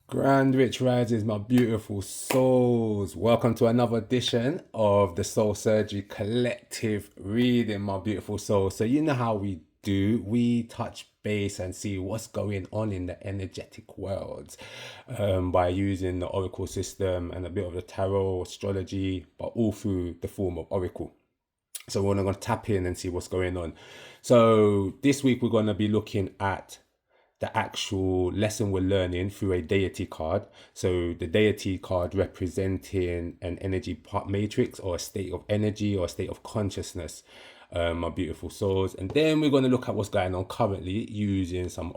Grand Rich Rises, my beautiful souls. Welcome to another edition of the Soul Surgery Collective reading, my beautiful souls. So, you know how we do, we touch base and see what's going on in the energetic worlds by using the Oracle system and a bit of the tarot, astrology, but all through the form of Oracle. So, we're going to tap in and see what's going on. So, this week we're going to be looking at the actual lesson we're learning through a deity card. So the deity card representing an energy part matrix or a state of energy or a state of consciousness, my beautiful souls. And then we're going to look at what's going on currently using some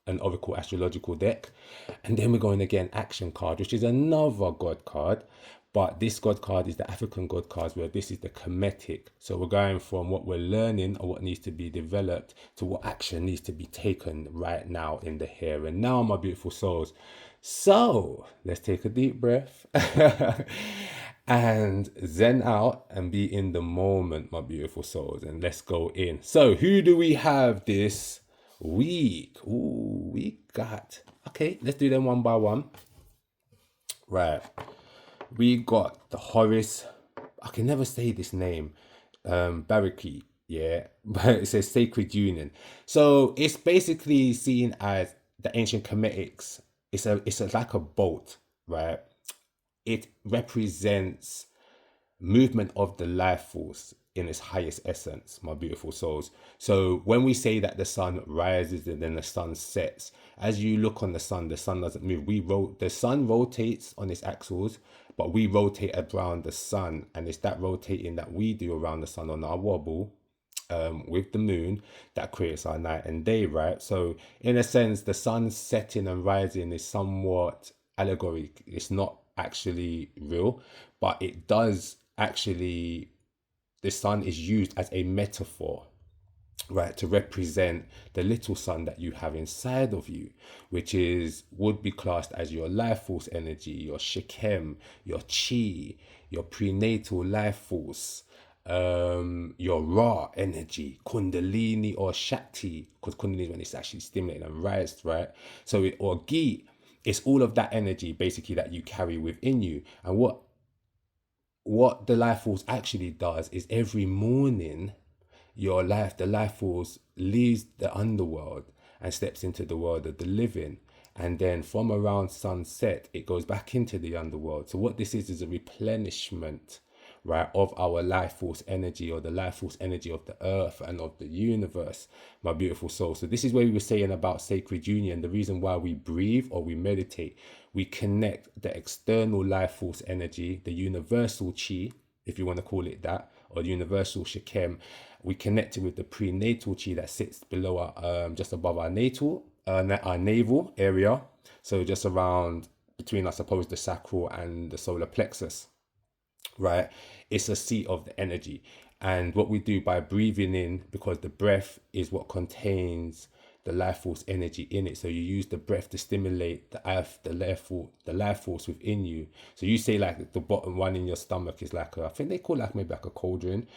an oracle astrological deck. And then we're going again action card, which is another god card. But this God card is the African God cards, where this is the Kemetic. So we're going from what we're learning or what needs to be developed to what action needs to be taken right now in the here and now, my beautiful souls. So let's take a deep breath and zen out and be in the moment, my beautiful souls. And let's go in. So who do we have this week? Ooh, we got... Okay, let's do them one by one. Right. We got the Horus, I can never say this name, Baraki, yeah, but it says Sacred Union. So it's basically seen as the ancient Kemetics. It's like a boat, right? It represents movement of the life force in its highest essence, my beautiful souls. So when we say that the sun rises and then the sun sets, as you look on the sun doesn't move. The sun rotates on its axles, but we rotate around the sun, and it's that rotating that we do around the sun on our wobble with the moon that creates our night and day, right? So in a sense, the sun setting and rising is somewhat allegoric. It's not actually real, but it does actually, the sun is used as a metaphor, right, to represent the little sun that you have inside of you, which would be classed as your life force energy, your Shekem, your Chi, your prenatal life force, your raw energy, Kundalini or Shakti, because Kundalini is when it's actually stimulated and raised, right? So, or Ghee, it's all of that energy basically that you carry within you. And what the life force actually does is every morning the life force leaves the underworld and steps into the world of the living, and then from around sunset it goes back into the underworld. So what this is a replenishment, right, of our life force energy, or the life force energy of the earth and of the universe, my beautiful soul. So this is where we were saying about sacred union. The reason why we breathe or we meditate, we connect the external life force energy, the universal chi, if you want to call it that, or universal Shekem. We connect it with the prenatal chi that sits below our, just above our our navel area. So just around between, I suppose, the sacral and the solar plexus, right? It's a seat of the energy. And what we do by breathing in, because the breath is what contains the life force energy in it. So you use the breath to stimulate the life force within you. So you say like the bottom one in your stomach is like I think they call it like maybe like a cauldron.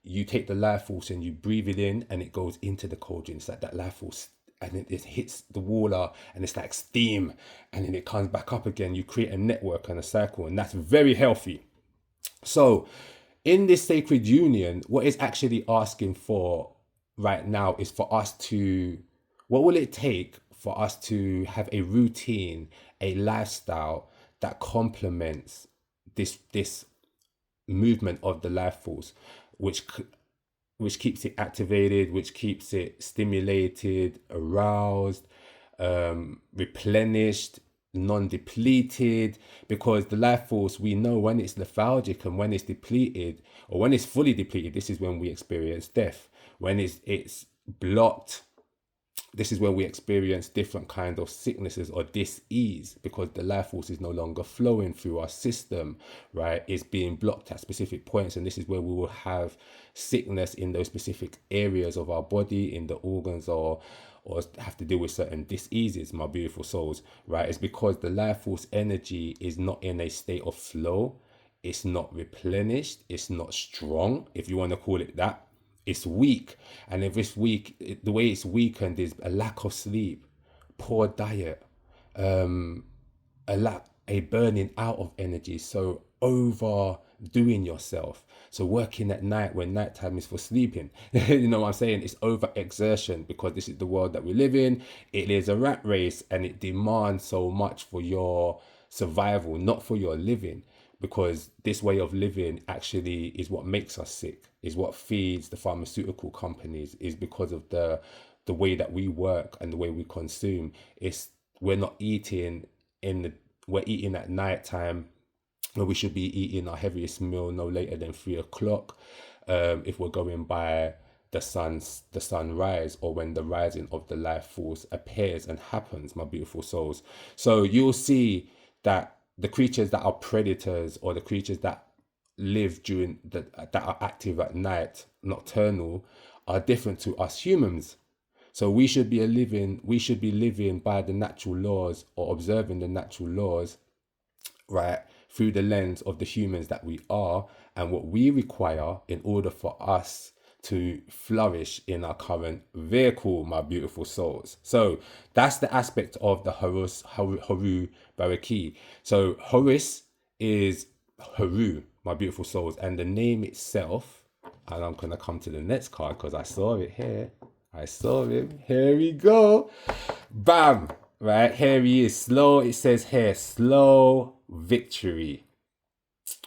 You take the life force and you breathe it in, and it goes into the cauldron. It's like that life force, and it hits the water, and it's like steam, and then it comes back up again. You create a network and a cycle, and that's very healthy. So in this sacred union, what it's actually asking for right now is for us to, what will it take for us to have a routine, a lifestyle that complements this movement of the life force, which keeps it activated, which keeps it stimulated, aroused, replenished, non-depleted, because the life force, we know when it's lethargic and when it's depleted, or when it's fully depleted, this is when we experience death. When it's blocked, this is when we experience different kind of sicknesses or dis-ease, because the life force is no longer flowing through our system, right? It's being blocked at specific points, and this is where we will have sickness in those specific areas of our body, in the organs, or have to deal with certain diseases, my beautiful souls, right? It's because the life force energy is not in a state of flow. It's not replenished. It's not strong, if you want to call it that. It's weak. And if it's weak, the way it's weakened is a lack of sleep, poor diet, a burning out of energy. So overdoing yourself. So working at night when nighttime is for sleeping. You know what I'm saying? It's over exertion, because this is the world that we live in. It is a rat race, and it demands so much for your survival, not for your living. Because this way of living actually is what makes us sick, is what feeds the pharmaceutical companies, is because of the way that we work and the way we consume. It's we're not eating in the we're eating at night time, where we should be eating our heaviest meal no later than 3 o'clock. If we're going by the sunrise, or when the rising of the life force appears and happens, my beautiful souls. So you'll see that the creatures that are predators, or the creatures that live during that are active at night, nocturnal, are different to us humans. So we should be living by the natural laws, or observing the natural laws, right, through the lens of the humans that we are, and what we require in order for us to flourish in our current vehicle, my beautiful souls. So that's the aspect of the Haru Baraki. So Horus is Haru, my beautiful souls, and the name itself, and I'm going to come to the next card because I saw it here. I saw him. Here we go. Bam. Right, here he is. Slow. It says here, slow victory.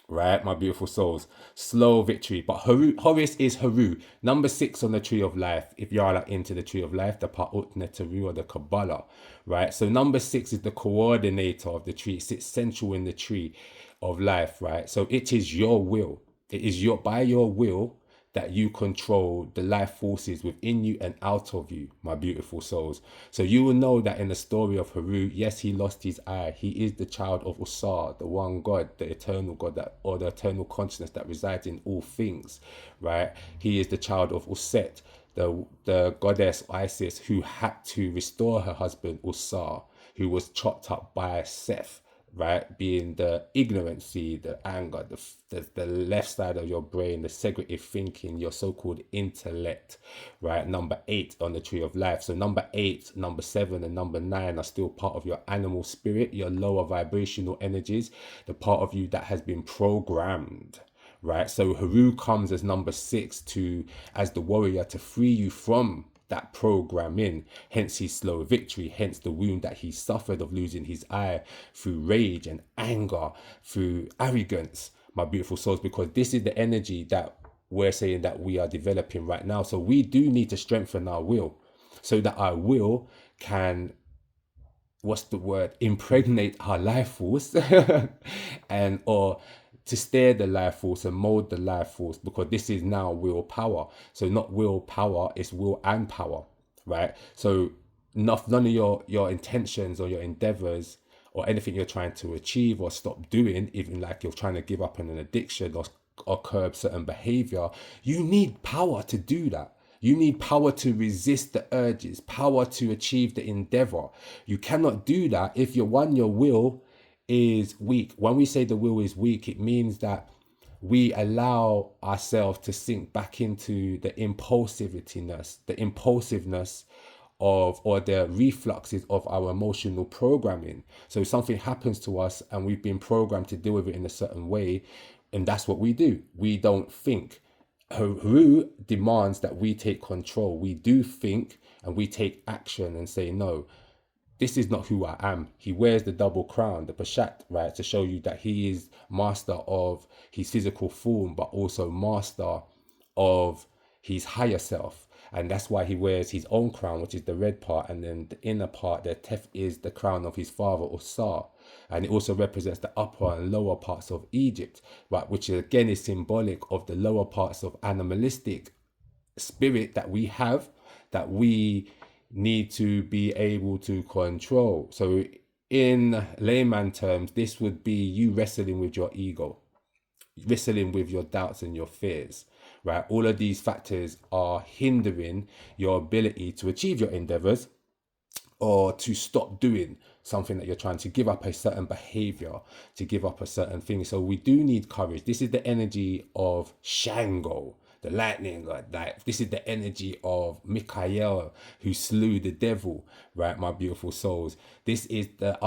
Right, my beautiful souls. Slow victory. But Horus is Haru. Number 6 on the tree of life. If you're like into the tree of life, the Pa'ut Neteru, or the Kabbalah. Right. So number 6 is the coordinator of the tree. It sits central in the tree of life. Right. So it is your will. It is by your will that you control the life forces within you and out of you, my beautiful souls. So you will know that in the story of Haru, yes, he lost his eye. He is the child of Usar, the one God, the eternal God, or the eternal consciousness that resides in all things, right? He is the child of Auset, the goddess Isis, who had to restore her husband Usar, who was chopped up by Seth, right? Being the ignorancy, the anger, the left side of your brain, the segregative thinking, your so-called intellect, right? Number 8 on the tree of life. So number 8, number 7, and number 9 are still part of your animal spirit, your lower vibrational energies, the part of you that has been programmed. Right, so Haru comes as number 6 as the warrior to free you from that programming, hence his slow victory, hence the wound that he suffered of losing his eye through rage and anger, through arrogance, my beautiful souls, because this is the energy that we're saying that we are developing right now. So we do need to strengthen our will, so that our will can, impregnate our life force and or to steer the life force and mold the life force, because this is now willpower. So not willpower, it's will and power, right? So none of your intentions or your endeavors or anything you're trying to achieve or stop doing, even like you're trying to give up on an addiction or curb certain behavior, you need power to do that. You need power to resist the urges, power to achieve the endeavor. You cannot do that if your will is weak. When we say the will is weak, it means that we allow ourselves to sink back into the impulsiveness of, or the refluxes of our emotional programming. So something happens to us and we've been programmed to deal with it in a certain way, and that's what we do. We don't think. Haru demands that we take control. We do think and we take action and say, no, this is not who I am. He wears the double crown, the Pashat, right, to show you that he is master of his physical form, but also master of his higher self. And that's why he wears his own crown, which is the red part, and then the inner part, the Tef, is the crown of his father, Osar. And it also represents the upper and lower parts of Egypt, right, which again is symbolic of the lower parts of animalistic spirit that we have, that we need to be able to control. So in layman terms, this would be you wrestling with your ego, wrestling with your doubts and your fears, right? All of these factors are hindering your ability to achieve your endeavors, or to stop doing something that you're trying to give up, a certain behavior, to give up a certain thing. So we do need courage. This is the energy of Shango. the lightning god. Like, this is the energy of Michael, who slew the devil, right, my beautiful souls. This is the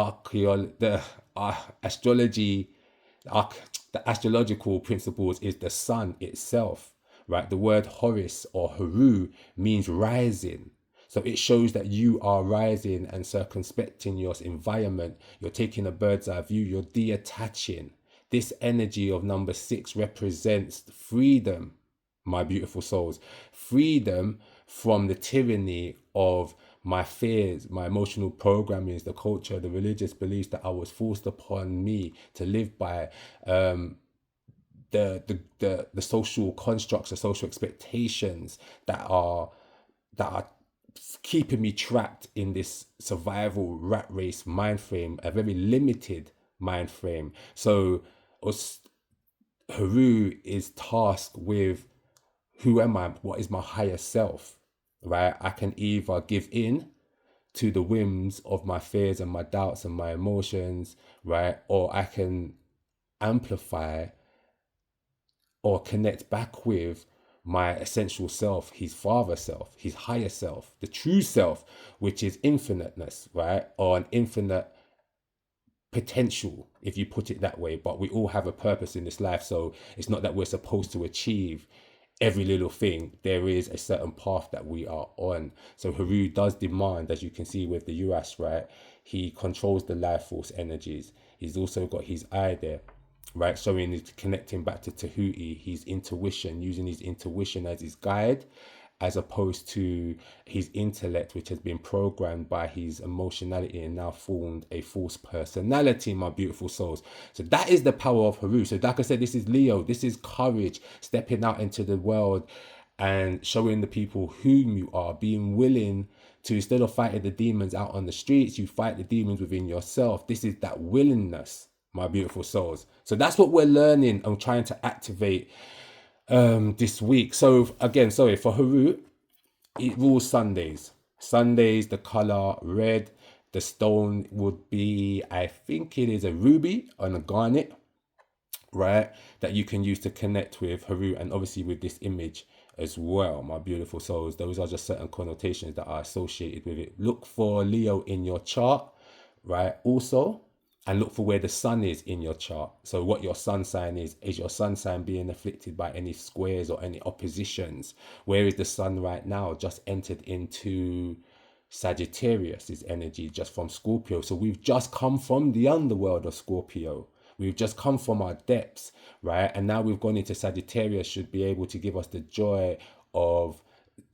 astrology, the astrological principles is the sun itself, right? The word Horus or Haru means rising. So it shows that you are rising and circumspecting your environment. You're taking a bird's eye view. You're detaching. This energy of number 6 represents freedom, my beautiful souls. Freedom from the tyranny of my fears, my emotional programmings, the culture, the religious beliefs that I was forced upon me to live by, the social constructs, the social expectations that are keeping me trapped in this survival rat race mind frame, a very limited mind frame. So Haru is tasked with, who am I? What is my higher self? Right? I can either give in to the whims of my fears and my doubts and my emotions, right? Or I can amplify or connect back with my essential self, his father self, his higher self, the true self, which is infiniteness, right? Or an infinite potential, if you put it that way. But we all have a purpose in this life. So it's not that we're supposed to achieve every little thing. There is a certain path that we are on. So Haru does demand, as you can see with the Uras, right? He controls the life force energies. He's also got his eye there, right? Showing it, connecting back to Tahuti, his intuition, using his intuition as his guide, as opposed to his intellect, which has been programmed by his emotionality and now formed a false personality, my beautiful souls. So that is the power of Haru. So like I said, this is Leo. This is courage, stepping out into the world and showing the people whom you are, being willing to, instead of fighting the demons out on the streets, you fight the demons within yourself. This is that willingness, my beautiful souls. So that's what we're learning and trying to activate this week. So again, sorry, for Haru, it rules Sundays. Sundays, the color red. The stone would be, I think it is a ruby and a garnet, right? That you can use to connect with Haru, and obviously with this image as well, my beautiful souls. Those are just certain connotations that are associated with it. Look for Leo in your chart, right? Also, and look for where the sun is in your chart. So what your sun sign is your sun sign being afflicted by any squares or any oppositions? Where is the sun right now? Just entered into Sagittarius' energy, just from Scorpio. So we've just come from the underworld of Scorpio. We've just come from our depths, right? And now we've gone into Sagittarius, should be able to give us the joy of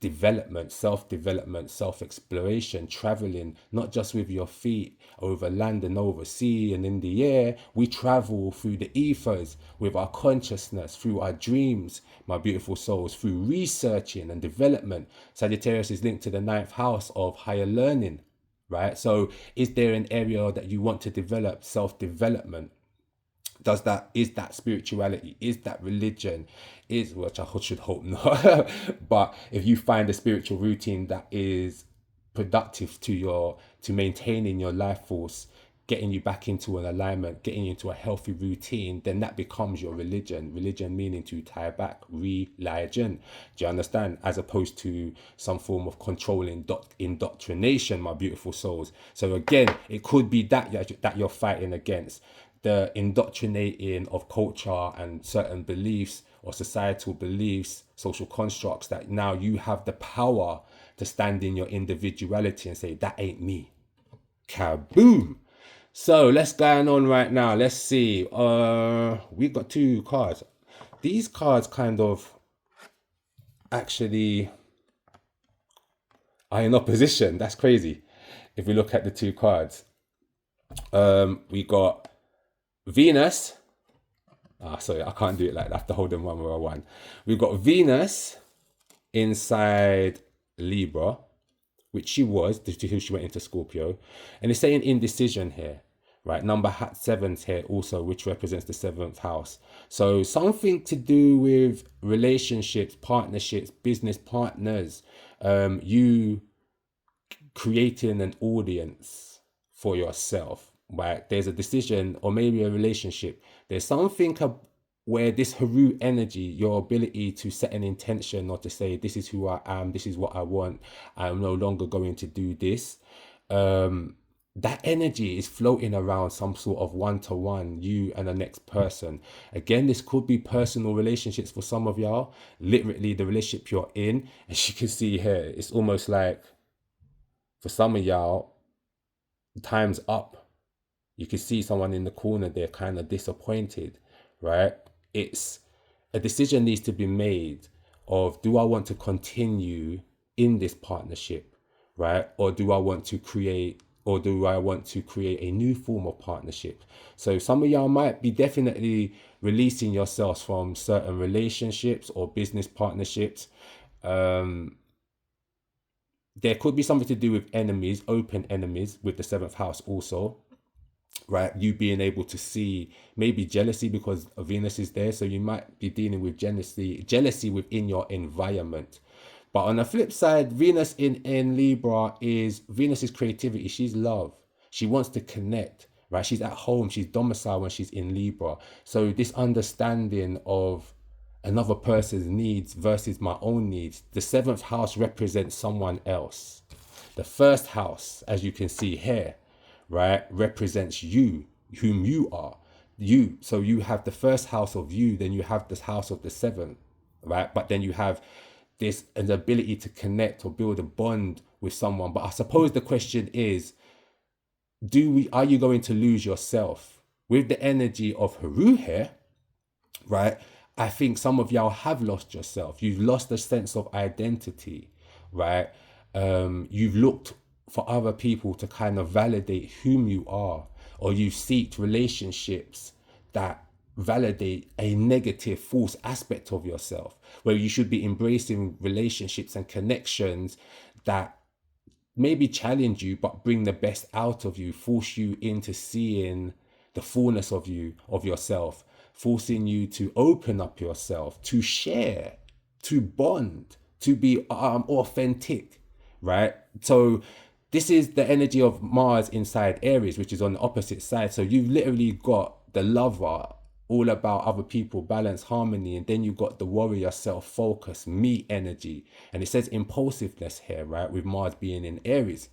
development, self-development, self-exploration, traveling, not just with your feet over land and over sea and in the air. We travel through the ethers with our consciousness, through our dreams, my beautiful souls, through researching and development. Sagittarius is linked to the 9th house of higher learning, right? So is there an area that you want to develop? Self-development. Is that spirituality? Is that religion? Which I should hope not. But if you find a spiritual routine that is productive to maintaining your life force, getting you back into an alignment, getting you into a healthy routine, then that becomes your religion. Religion meaning to tie back, religion. Do you understand? As opposed to some form of controlling indoctrination, my beautiful souls. So again, it could be that you're fighting against, the indoctrinating of culture and certain beliefs or societal beliefs, social constructs, that now you have the power to stand in your individuality and say, that ain't me. Kaboom. So let's go on right now. Let's see. We've got 2 cards. These cards kind of actually are in opposition. That's crazy. If we look at the 2 cards, we got Venus. Sorry, I can't do it like that. I have to hold them one by one. We've got Venus inside Libra, which she was, who she went into Scorpio. And it's saying indecision here, right? Number 7's here also, which represents the 7th house. So something to do with relationships, partnerships, business partners, you creating an audience for yourself, right? There's a decision or maybe a relationship. There's something where this Haru energy, your ability to set an intention or to say, this is who I am, this is what I want, I'm no longer going to do this. That energy is floating around some sort of one-to-one, you and the next person. Again, this could be personal relationships for some of y'all. Literally, the relationship you're in, as you can see here, it's almost like for some of y'all, time's up. You can see someone in the corner, they're kind of disappointed, right? It's a decision needs to be made of, do I want to continue in this partnership, right? Or do I want to create a new form of partnership? So some of y'all might be definitely releasing yourselves from certain relationships or business partnerships. There could be something to do with enemies, open enemies, with the seventh house also, right? You being able to see maybe jealousy because Venus is there. So you might be dealing with jealousy within your environment. But on the flip side, Venus in Libra is Venus's creativity. She's love. She wants to connect, right? She's at home. She's domiciled when she's in Libra. So this understanding of another person's needs versus my own needs. The seventh house represents someone else. The first house, as you can see here, right, represents you, whom you are. You. So you have the first house of you, then you have this house of the seventh, right? But then you have this an ability to connect or build a bond with someone. But I suppose the question is, are you going to lose yourself? With the energy of Haru here, right? I think some of y'all have lost yourself. You've lost a sense of identity, right? You've looked for other people to kind of validate whom you are, or you seek relationships that validate a negative, false aspect of yourself, where you should be embracing relationships and connections that maybe challenge you, but bring the best out of you, force you into seeing the fullness of you, of yourself, forcing you to open up yourself, to share, to bond, to be authentic, right? So this is the energy of Mars inside Aries, which is on the opposite side. So you've literally got the lover, all about other people, balance, harmony, and then you've got the warrior, self-focus, me energy. And it says impulsiveness here, right? With Mars being in Aries.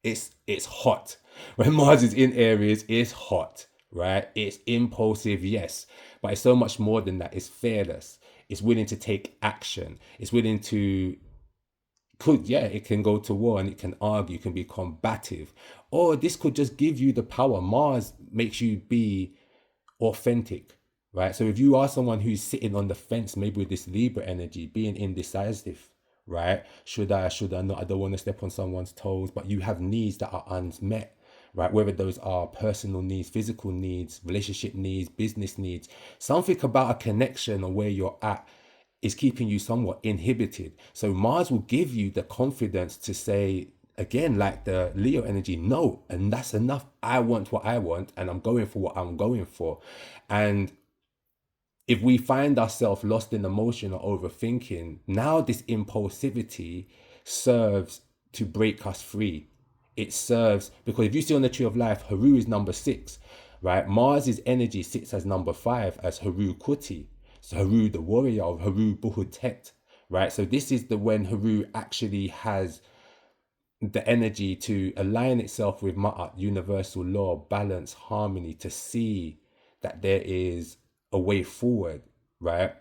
It's hot. When Mars is in Aries, it's hot, right? It's impulsive, yes, but it's so much more than that. It's fearless. It's willing to take action. It's willing to it can go to war and it can argue, it can be combative. Or this could just give you the power. Mars makes you be authentic, right? So if you are someone who's sitting on the fence, maybe with this Libra energy, being indecisive, right? Should I not? I don't want to step on someone's toes, but you have needs that are unmet, right? Whether those are personal needs, physical needs, relationship needs, business needs, something about a connection or where you're at is keeping you somewhat inhibited. So Mars will give you the confidence to say, again, like the Leo energy, no, and that's enough. I want what I want, and I'm going for what I'm going for. And if we find ourselves lost in emotion or overthinking, now this impulsivity serves to break us free. It serves, because if you see on the tree of life, Haru is number 6, right? Mars's energy sits as number 5 as Haru Kuti. So Haru, the warrior of Haru Buhutet, right? So this is the when Haru actually has the energy to align itself with Ma'at, universal law, balance, harmony, to see that there is a way forward, right?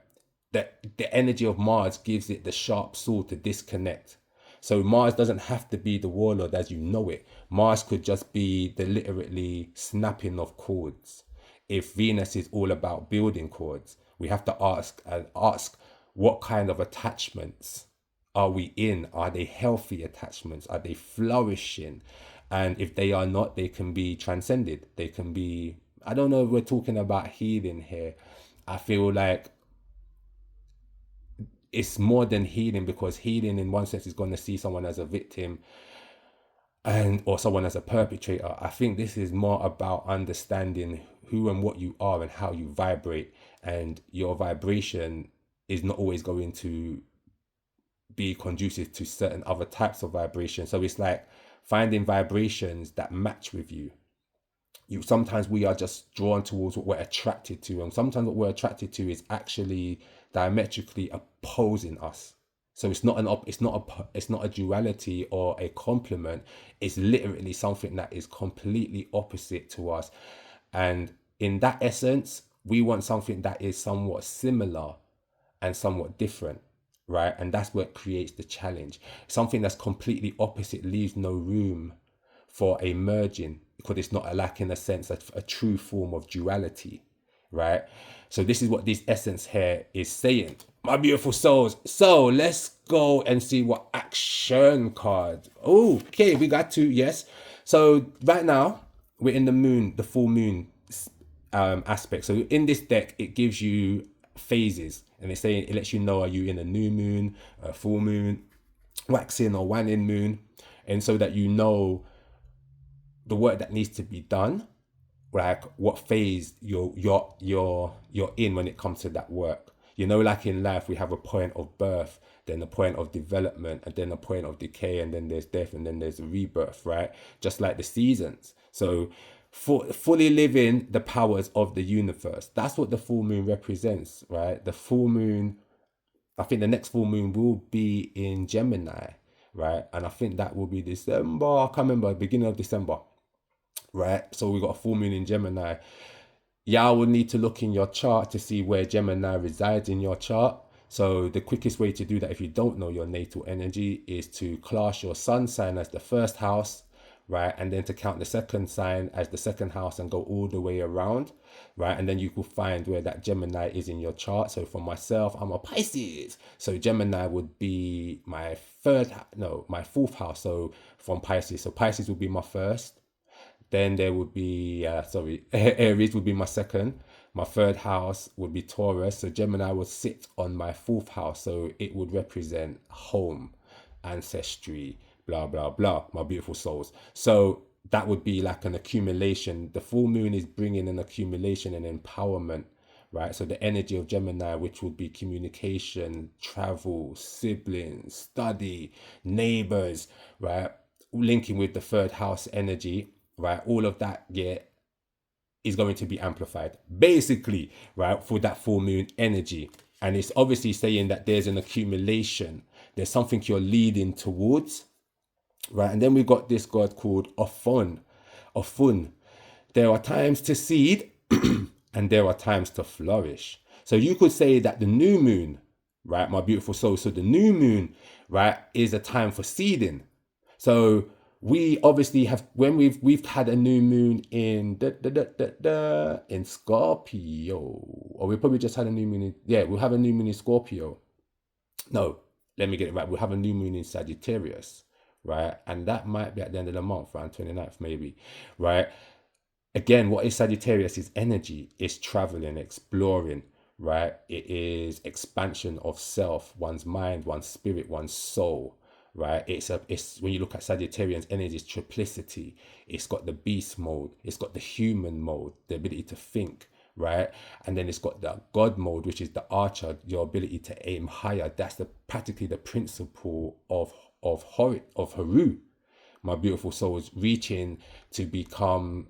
That the energy of Mars gives it the sharp sword to disconnect. So Mars doesn't have to be the warlord as you know it. Mars could just be the literally snapping of chords. If Venus is all about building chords, we have to ask what kind of attachments are we in? Are they healthy attachments? Are they flourishing? And if they are not, they can be transcended. They can be, I don't know if we're talking about healing here. I feel like it's more than healing, because healing in one sense is going to see someone as a victim or someone as a perpetrator. I think this is more about understanding who and what you are and how you vibrate, and your vibration is not always going to be conducive to certain other types of vibration. So it's like finding vibrations that match with you, Sometimes we are just drawn towards what we're attracted to, and sometimes what we're attracted to is actually diametrically opposing us. So it's not a duality or a complement. It's literally something that is completely opposite to us. And in that essence, we want something that is somewhat similar and somewhat different, right? And that's what creates the challenge. Something that's completely opposite leaves no room for a merging, because it's not like, in a sense, a true form of duality, right? So this is what this essence here is saying, my beautiful souls. So let's go and see what action card. Okay, we got two. Yes. So right now we're in the full moon aspect. So in this deck, it gives you phases, and it's saying, it lets you know, are you in a new moon, a full moon, waxing or waning moon, and so that you know the work that needs to be done, like what phase you're in when it comes to that work. You know, like in life, we have a point of birth, then a point of development, and then a point of decay, and then there's death, and then there's a rebirth, right? Just like the seasons. So fully living the powers of the universe. That's what the full moon represents, right? The full moon, I think the next full moon will be in Gemini, right? And I think that will be December. I can't remember, beginning of December, right? So we got a full moon in Gemini. Y'all will need to look in your chart to see where Gemini resides in your chart. So the quickest way to do that, if you don't know your natal energy, is to class your sun sign as the first house, right? And then to count the second sign as the second house and go all the way around, right? And then you will find where that Gemini is in your chart. So for myself, I'm a Pisces. So Gemini would be my my fourth house. So from Pisces. So Pisces would be my first. Then there would be, Aries would be my second. My third house would be Taurus. So Gemini would sit on my fourth house. So it would represent home, ancestry, blah, blah, blah, my beautiful souls. So that would be like an accumulation. The full moon is bringing an accumulation and empowerment, right? So the energy of Gemini, which would be communication, travel, siblings, study, neighbors, right? Linking with the third house energy, right? All of that, is going to be amplified, basically, right? For that full moon energy. And it's obviously saying that there's an accumulation. There's something you're leading towards, right? And then we got this god called Ofun. There are times to seed and there are times to flourish. So you could say that the new moon, right, my beautiful soul, so the new moon, right, is a time for seeding. So we obviously have, when we've had a new moon in Scorpio, or we probably just had a new moon we'll have a new moon in Scorpio. No, let me get it right. We'll have a new moon in Sagittarius, right? And that might be at the end of the month, around 29th maybe, right? Again, what is Sagittarius? Is energy, it's traveling, exploring, right? It is expansion of self, one's mind, one's spirit, one's soul, right? It's when you look at Sagittarian's energy, it's triplicity. It's got the beast mode, it's got the human mode, the ability to think, right? And then it's got the God mode, which is the archer, your ability to aim higher. That's practically the principle of Haru, my beautiful souls, reaching to become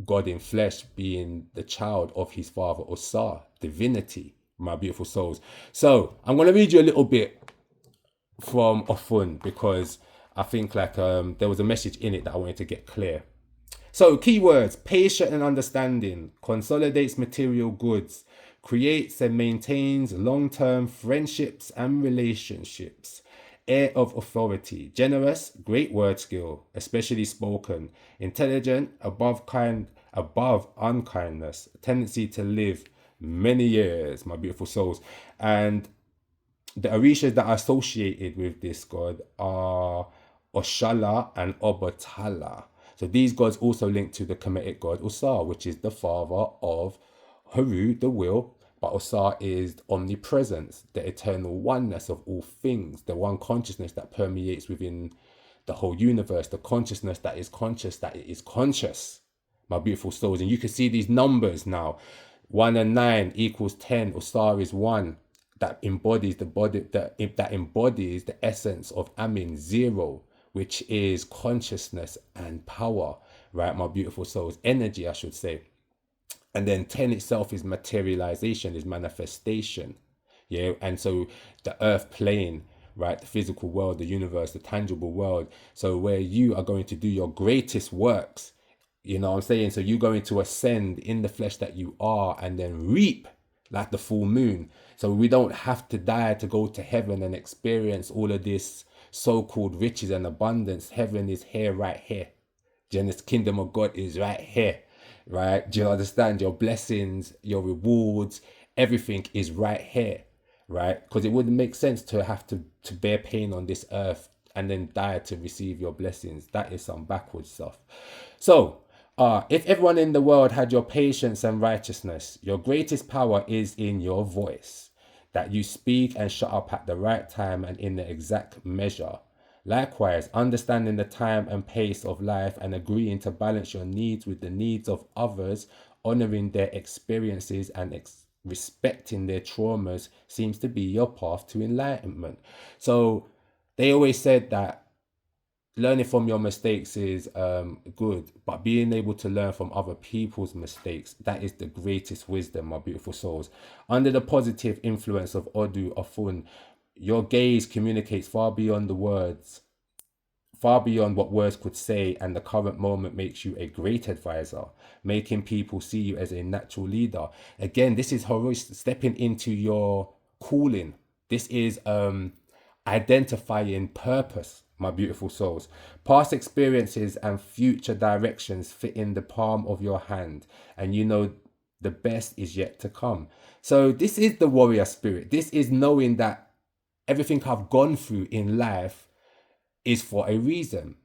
God in flesh, being the child of his father Auset, divinity, my beautiful souls. So I'm going to read you a little bit from Ofun, because I think there was a message in it that I wanted to get clear. So keywords: patient and understanding, consolidates material goods, creates and maintains long-term friendships and relationships, air of authority, generous, great word skill, especially spoken, intelligent, above unkindness, tendency to live many years, my beautiful souls. And the orishas that are associated with this god are Oshala and Obatala. So these gods also link to the Kemetic god Auset, which is the father of Haru, the will, but Auset is omnipresence, the eternal oneness of all things, the one consciousness that permeates within the whole universe, the consciousness that is conscious, that it is conscious, my beautiful souls. And you can see these numbers now. 1 and 9 equals 10. Auset is 1. That embodies the body, that embodies the essence of Amin, 0, which is consciousness and power, right, my beautiful souls? Energy, I should say. And then 10 itself is materialization, is manifestation. Yeah. And so the earth plane, right, the physical world, the universe, the tangible world. So where you are going to do your greatest works, you know what I'm saying? So you're going to ascend in the flesh that you are and then reap like the full moon. So we don't have to die to go to heaven and experience all of this so-called riches and abundance. Heaven is here, right here. And the kingdom of God is right here, right? Do you understand? Your blessings, your rewards, everything is right here, right? Because it wouldn't make sense to have to bear pain on this earth and then die to receive your blessings. That is some backwards stuff. So, if everyone in the world had your patience and righteousness, your greatest power is in your voice, that you speak and shut up at the right time and in the exact measure. Likewise, understanding the time and pace of life and agreeing to balance your needs with the needs of others, honoring their experiences and respecting their traumas seems to be your path to enlightenment. So they always said that learning from your mistakes is good, but being able to learn from other people's mistakes, that is the greatest wisdom, my beautiful souls. Under the positive influence of Odu Ofun, your gaze communicates far beyond the words, far beyond what words could say, and the current moment makes you a great advisor, making people see you as a natural leader. Again, this is stepping into your calling. This is identifying purpose, my beautiful souls. Past experiences and future directions fit in the palm of your hand, and you know the best is yet to come. So this is the warrior spirit. This is knowing that everything I've gone through in life is for a reason,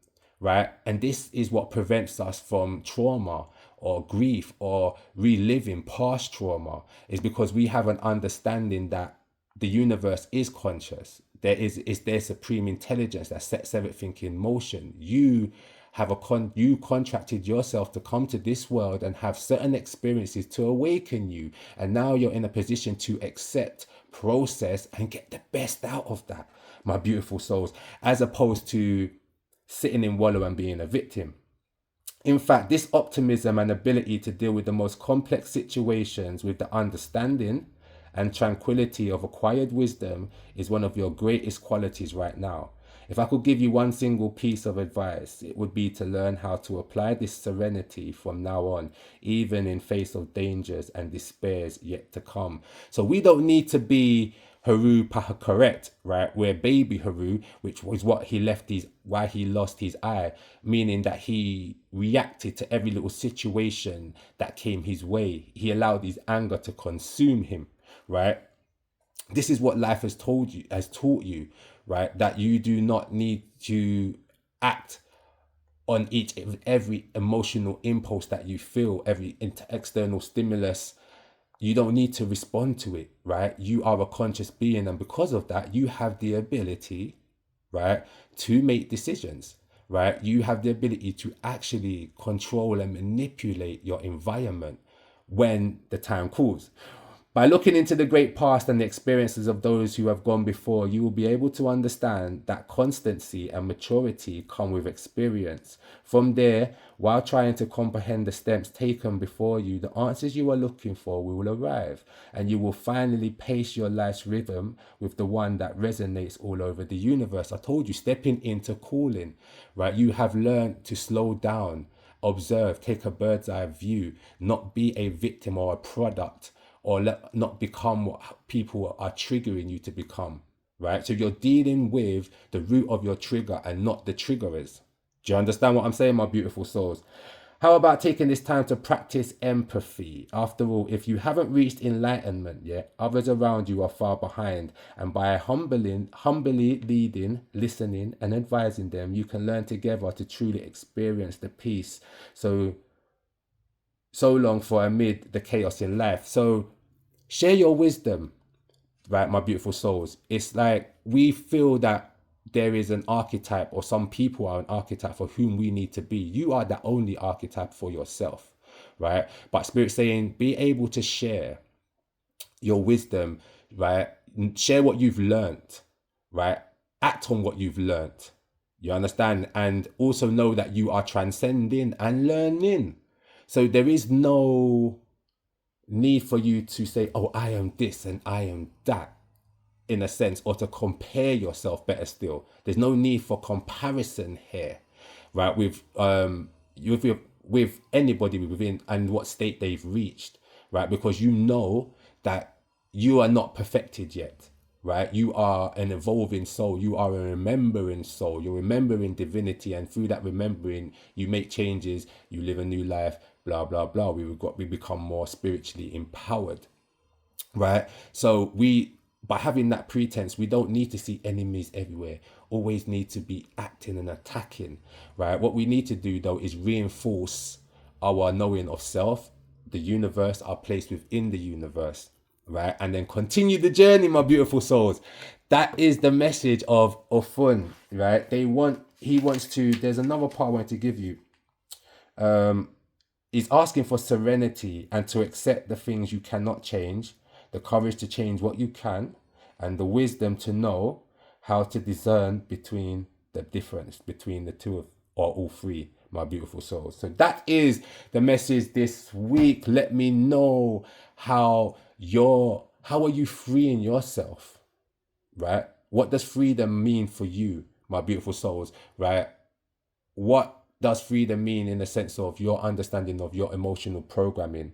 right? And this is what prevents us from trauma or grief or reliving past trauma, is because we have an understanding that the universe is conscious. Is there supreme intelligence that sets everything in motion. You have you contracted yourself to come to this world and have certain experiences to awaken you, and now you're in a position to accept, process, and get the best out of that, my beautiful souls, as opposed to sitting in wallow and being a victim. In fact, this optimism and ability to deal with the most complex situations with the understanding and tranquility of acquired wisdom is one of your greatest qualities right now. If I could give you one single piece of advice, it would be to learn how to apply this serenity from now on, even in face of dangers and despairs yet to come. So we don't need to be Haru Paha correct, right? We're baby Haru, which was what he left why he lost his eye, meaning that he reacted to every little situation that came his way. He allowed his anger to consume him, right? This is what life has taught you, right? That you do not need to act on every emotional impulse that you feel, every external stimulus. You don't need to respond to it, right? You are a conscious being, and because of that, you have the ability, right, to make decisions, right? You have the ability to actually control and manipulate your environment when the time calls. By looking into the great past and the experiences of those who have gone before, you will be able to understand that constancy and maturity come with experience. From there, while trying to comprehend the steps taken before you, the answers you are looking for will arrive, and you will finally pace your life's rhythm with the one that resonates all over the universe. I told you, stepping into calling, right? You have learned to slow down, observe, take a bird's eye view, not be a victim or a product, or not become what people are triggering you to become, right? So you're dealing with the root of your trigger and not the triggerers. Do you understand what I'm saying, my beautiful souls? How about taking this time to practice empathy? After all, if you haven't reached enlightenment yet, others around you are far behind. And by humbly leading, listening, and advising them, you can learn together to truly experience the peace so long for amid the chaos in life. So share your wisdom, right, my beautiful souls. It's like we feel that there is an archetype, or some people are an archetype for whom we need to be. You are the only archetype for yourself, right? But Spirit's saying, be able to share your wisdom, right? Share what you've learned, right? Act on what you've learned. You understand? And also know that you are transcending and learning. So there is no need for you to say, oh, I am this and I am that, in a sense, or to compare yourself, better still. There's no need for comparison here, right? With anybody within and what state they've reached, right? Because you know that you are not perfected yet, right? You are an evolving soul. You are a remembering soul. You're remembering divinity, and through that remembering, you make changes. You live a new life. Blah blah blah. We become more spiritually empowered, right? So by having that pretense, we don't need to see enemies everywhere. Always need to be acting and attacking, right? What we need to do though is reinforce our knowing of self, the universe, our place within the universe, right? And then continue the journey, my beautiful souls. That is the message of Ofun, right? He wants to, there's another part I want to give you. He's asking for serenity and to accept the things you cannot change, the courage to change what you can, and the wisdom to know how to discern between the difference between the two of, or all three, my beautiful souls. So that is the message this week. Let me know how are you freeing yourself, right? What does freedom mean for you, my beautiful souls, right? What does freedom mean in the sense of your understanding of your emotional programming,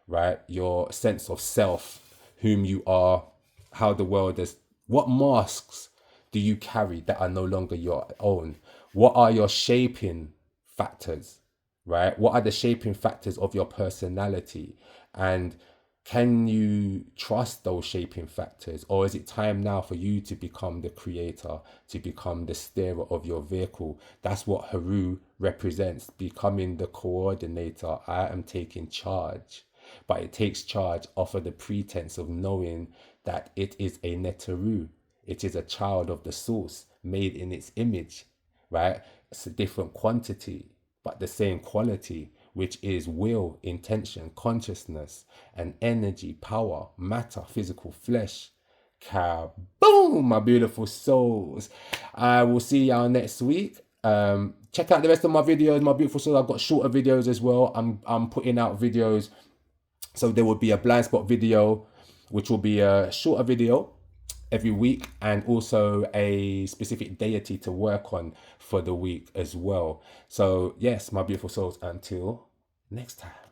right? Your sense of self, whom you are, how the world is, what masks do you carry that are no longer your own? What are your shaping factors, right? What are the shaping factors of your personality? And can you trust those shaping factors, or is it time now for you to become the creator, to become the steerer of your vehicle? That's what Haru represents, becoming the coordinator. I am taking charge, but it takes charge off of the pretense of knowing that it is a Netaru. It is a child of the source, made in its image, right? It's a different quantity, but the same quality, which is will, intention, consciousness, and energy, power, matter, physical flesh. Kaboom, my beautiful souls. I will see y'all next week. Check out the rest of my videos, my beautiful souls. I've got shorter videos as well. I'm putting out videos. So there will be a blind spot video, which will be a shorter video every week, and also a specific deity to work on for the week as well. So yes, my beautiful souls, until next time.